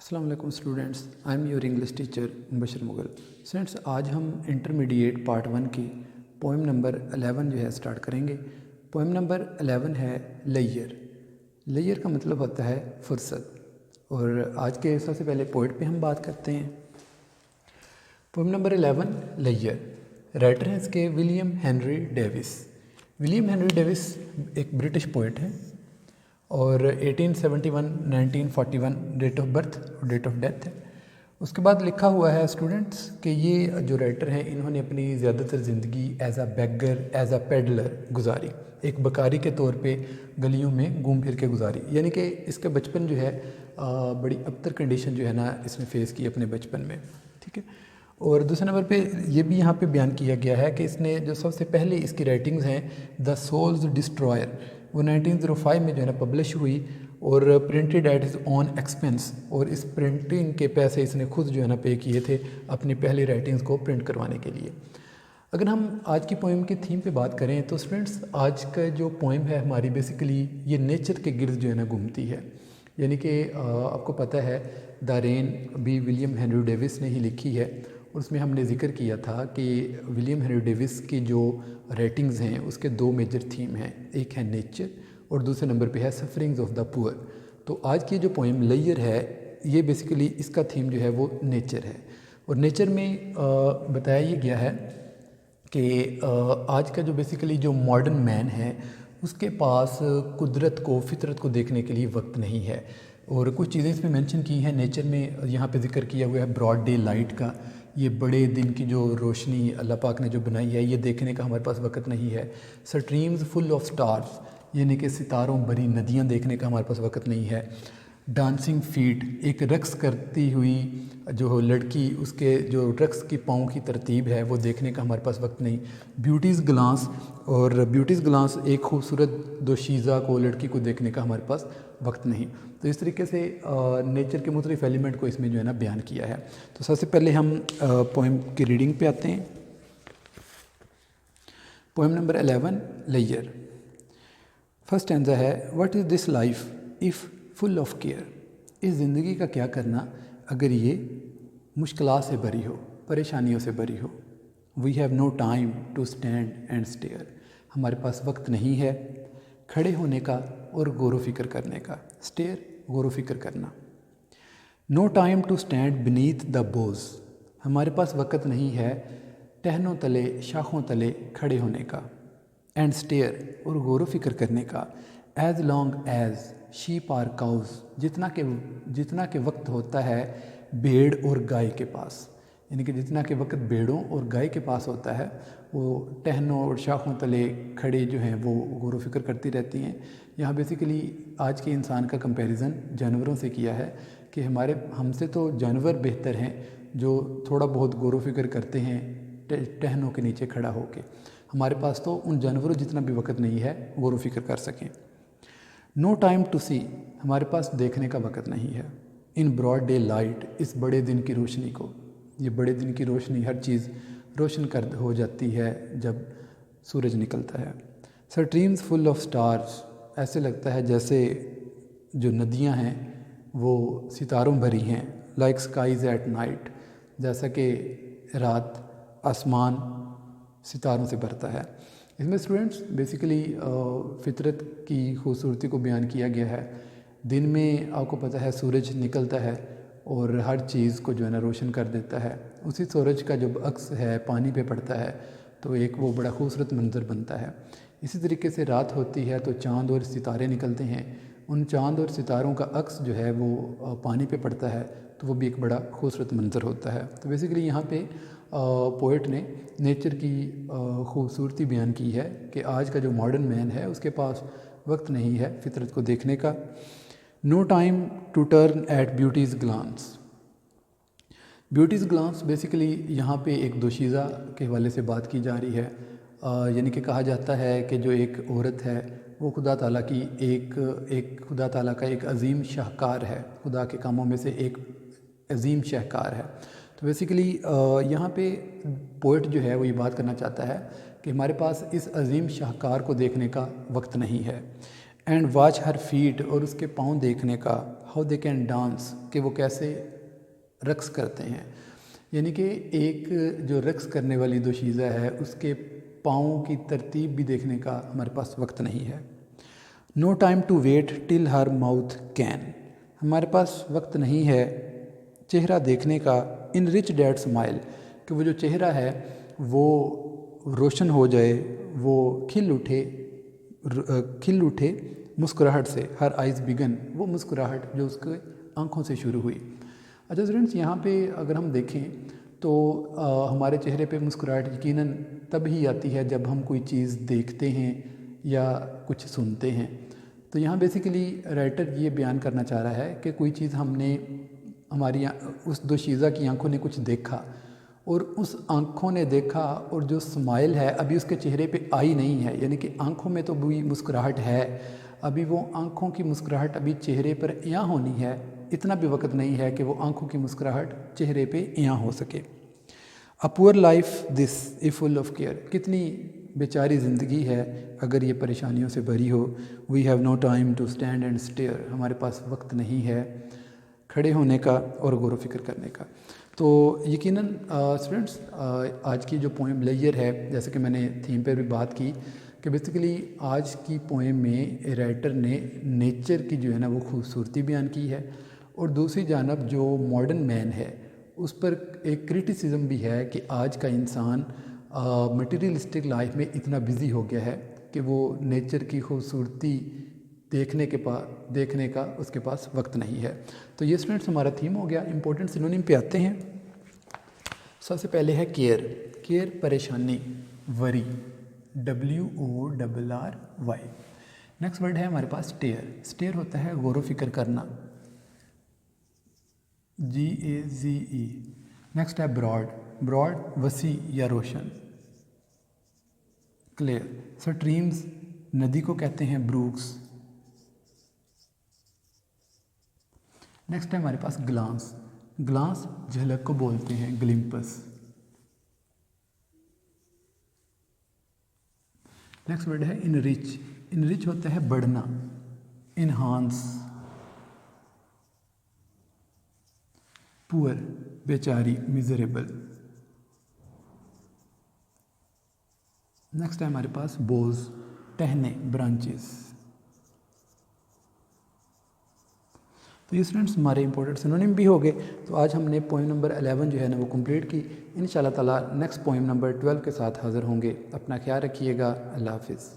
अस्सलाम वालेकुम students, I am your English teacher Mubashar Mughal. Students, आज हम इंटरमीडिएट पार्ट 1 की पोएम नंबर 11 जो है स्टार्ट करेंगे। पोएम नंबर 11 है लेयर। लेयर का मतलब होता है फुर्सत। और आज के सबसे पहले पोइट पे हम बात करते हैं। Poem number 11 layer. राइटर हैं इसके William Henry Davis. William Henry Davis एक ब्रिटिश पोइट है और 1871 1941 डेट ऑफ बर्थ और डेट ऑफ डेथ है। उसके बाद लिखा हुआ है स्टूडेंट्स कि ये जो राइटर हैं इन्होंने अपनी ज़्यादातर ज़िंदगी as a beggar as a peddler गुजारी, एक बकारी के तौर पे गलियों में घूम फिर के गुजारी। यानी कि इसका बचपन जो है बड़ी अबतर कंडीशन जो है ना इसने फेस की अपने बचपन में, ठीक है। और दूसरे नंबर पे ये भी यहाँ पे बयान किया गया है कि इसने जो सबसे पहले इसकी राइटिंग्स हैं द सोल्स डिस्ट्रॉयर, वो 1905 में जो है ना पब्लिश हुई और printed at his on expense. और इस प्रिंटिंग के पैसे इसने खुद जो है ना पे किए थे अपनी पहली राइटिंग्स को प्रिंट करवाने के लिए। अगर हम आज की पोएम की थीम पे बात करें तो स्टूडेंट्स आज का जो पोएम है हमारी बेसिकली ये नेचर के गिर्द जो है ना घूमती है। यानी कि आपको पता है द रेन भी विलियम हेनरी डेविस ने ही लिखी है और उसमें हमने जिक्र किया था कि विलियम हेनरी डेविस की जो राइटिंग्स हैं उसके दो मेजर थीम हैं, एक है नेचर और दूसरे नंबर पे है सफरिंग्स ऑफ द पुअर। तो आज की जो पोएम लेयर है ये बेसिकली इसका थीम जो है वो नेचर है। और नेचर में बताया ये गया है कि आज का जो बेसिकली जो मॉडर्न मैन है उसके पास कुदरत को फितरत को देखने के लिए वक्त नहीं है। और कुछ चीज़ें इसमें मेंशन की हैं नेचर में, यहाँ पे जिक्र किया हुआ है ब्रॉड डे लाइट का, ये बड़े दिन की जो रोशनी अल्लाह पाक ने जो बनाई है ये देखने का हमारे पास वक्त नहीं है। स्ट्रीम्स फुल ऑफ स्टार्स, यानी कि सितारों भरी नदियाँ देखने का हमारे पास वक्त नहीं है। डांसिंग फीट, एक रक्स करती हुई जो लड़की उसके जो रक्स की पाँव की तरतीब है वो देखने का हमारे पास वक्त नहीं। ब्यूटीज़ ग्लांस, और ब्यूटीज़ ग्लांस एक खूबसूरत दोशीज़ा को लड़की को देखने का हमारे पास वक्त नहीं। तो इस तरीके से नेचर के मुख्तलिफ एलिमेंट को इसमें जो है ना बयान किया है। तो सबसे पहले हम पोएम की रीडिंग पे आते हैं। पोएम नंबर 11 लेयर। फर्स्ट स्टैंजा है what is this life if full of care. इस ज़िंदगी का क्या करना अगर ये मुश्किलात से भरी हो, परेशानियों से भरी हो। We have no time to stand and stare. हमारे पास वक्त नहीं है खड़े होने का और गौर फिक्र करने का। स्टेयर गौर फिक्र करना। No time to stand beneath the boughs. हमारे पास वक्त नहीं है टहनों तले शाखों तले खड़े होने का। एंड स्टेयर और गौर फिक्र करने का। As long as sheep are cows, जितना के वक्त होता है भेड़ और गाय के पास। यानी कि जितना के वक्त भेड़ों और गाय के पास होता है वो टहनों और शाखों तले खड़े जो हैं वो गौर फिक्र करती रहती हैं। यहाँ बेसिकली आज के इंसान का कंपैरिजन जानवरों से किया है कि हमसे तो जानवर बेहतर हैं जो थोड़ा बहुत गौर फिक्र करते हैं टहनों के नीचे खड़ा होके। हमारे पास तो उन जानवरों जितना भी वक्त नहीं है गौर फिक्र कर सकें। नो टाइम टू सी, हमारे पास देखने का वक्त नहीं है। इन ब्रॉड डे लाइट, इस बड़े दिन की रोशनी को, ये बड़े दिन की रोशनी हर चीज़ रोशन कर हो जाती है जब सूरज निकलता है। स्ट्रीम्स फुल ऑफ स्टार्स, ऐसे लगता है जैसे जो नदियां हैं वो सितारों भरी हैं। लाइक स्काईज एट नाइट, जैसा कि रात आसमान सितारों से भरता है। इसमें स्टूडेंट्स बेसिकली फितरत की खूबसूरती को बयान किया गया है। दिन में आपको पता है सूरज निकलता है और हर चीज़ को जो है ना रोशन कर देता है। उसी सूरज का जब अक्स है पानी पे पड़ता है तो एक वो बड़ा खूबसूरत मंजर बनता है। इसी तरीके से रात होती है तो चाँद और सितारे निकलते हैं। उन चाँद और सितारों का अक्स जो है वो पानी पे पड़ता है तो वो भी एक बड़ा खूबसूरत मंजर होता है। तो बेसिकली यहाँ पे पोएट ने नेचर की खूबसूरती बयान की है कि आज का जो मॉडर्न मैन है उसके पास वक्त नहीं है फितरत को देखने का। No time to turn at beauty's glance. Beauty's glance basically यहाँ पे एक दोशीज़ा के हवाले से बात की जा रही है। यानी कि कहा जाता है कि जो एक औरत है वो खुदा ताला की एक खुदा ताला का एक अजीम शाहकार है, खुदा के कामों में से एक अजीम शाहकार है। तो बेसिकली यहाँ पे पोएट जो है वो ये बात करना चाहता है कि हमारे पास इस अजीम शाहकार को देखने का वक्त नहीं है। اینڈ واچ ہر فیٹ، اور اس کے پاؤں دیکھنے کا، ہاؤ دے کین ڈانس، کہ وہ کیسے رقص کرتے ہیں. یعنی کہ ایک جو رقص کرنے والی دوشیزہ ہے اس کے پاؤں کی ترتیب بھی دیکھنے کا ہمارے پاس وقت نہیں ہے. No time to wait till her mouth can, ہمارے پاس وقت نہیں ہے چہرہ دیکھنے کا. ان رچ ڈیڈ اسمائل، کہ وہ جو چہرہ ہے وہ روشن ہو جائے، وہ کھل اٹھے مسکراہٹ سے. ہر آئیز بگن، وہ مسکراہٹ جو اس کے آنکھوں سے شروع ہوئی. اچھا اسٹوڈنٹس، یہاں پہ اگر ہم دیکھیں تو ہمارے چہرے پہ مسکراہٹ یقیناً تب ہی آتی ہے جب ہم کوئی چیز دیکھتے ہیں یا کچھ سنتے ہیں. تو یہاں بیسیکلی رائٹر یہ بیان کرنا چاہ رہا ہے کہ کوئی چیز ہم نے ہماری اس دوشیزہ کی آنکھوں نے کچھ دیکھا، اور اس آنکھوں نے دیکھا اور جو اسمائل ہے ابھی اس کے چہرے پہ آئی نہیں ہے. یعنی کہ آنکھوں میں تو بھی مسکراہٹ ہے، ابھی وہ آنکھوں کی مسکراہٹ ابھی چہرے پر عیاں ہونی ہے. اتنا بھی وقت نہیں ہے کہ وہ آنکھوں کی مسکراہٹ چہرے پہ عیاں ہو سکے. A poor life this a full of care, کتنی بیچاری زندگی ہے اگر یہ پریشانیوں سے بھری ہو. We have no time to stand and stare, ہمارے پاس وقت نہیں ہے کھڑے ہونے کا اور غور و فکر کرنے کا. تو یقیناً اسٹوڈنٹس، آج کی جو پوئم لیئر ہے، جیسے کہ میں نے تھیم پہ بھی بات کی کہ بیسیکلی آج کی پوئم میں رائٹر نے نیچر کی جو ہے نا وہ خوبصورتی بیان کی ہے، اور دوسری جانب جو ماڈرن مین ہے اس پر ایک کرٹیسزم بھی ہے کہ آج کا انسان مٹیریلسٹک لائف میں اتنا بزی ہو گیا ہے کہ وہ نیچر کی خوبصورتی دیکھنے کا اس کے پاس وقت نہیں ہے. تو یہ اسٹوڈنٹس ہمارا تھیم ہو گیا. امپورٹنٹ سینونیم پہ آتے ہیں. سب سے پہلے ہے کیئر. کیئر پریشانی، وری، WORRY. نیکسٹ ورڈ ہے ہمارے پاس اسٹیئر. اسٹیئر ہوتا ہے غور و فکر کرنا، GAZE. نیکسٹ ہے براڈ. براڈ وسیع یا روشن. کلیئر. سٹریمز ندی کو کہتے ہیں بروکس. نیکسٹ ہے ہمارے پاس گلانس. گلانس جھلک کو بولتے ہیں گلمپس. نیکسٹ ورڈ ہے انرچ. انرچ ہوتا ہے بڑھنا، انہانس. پور بیچاری، میزریبل. نیکسٹ ہے ہمارے پاس بوز، ٹہنے، برانچز. تو یہ اسٹوڈنٹس ہمارے امپورٹنٹ سینونیم بھی ہو گئے. تو آج ہم نے پوئم نمبر 11 جو ہے نا وہ کمپلیٹ کی. انشاءاللہ تعالیٰ نیکسٹ پوئم نمبر 12 کے ساتھ حاضر ہوں گے. اپنا خیال رکھیے گا. اللہ حافظ.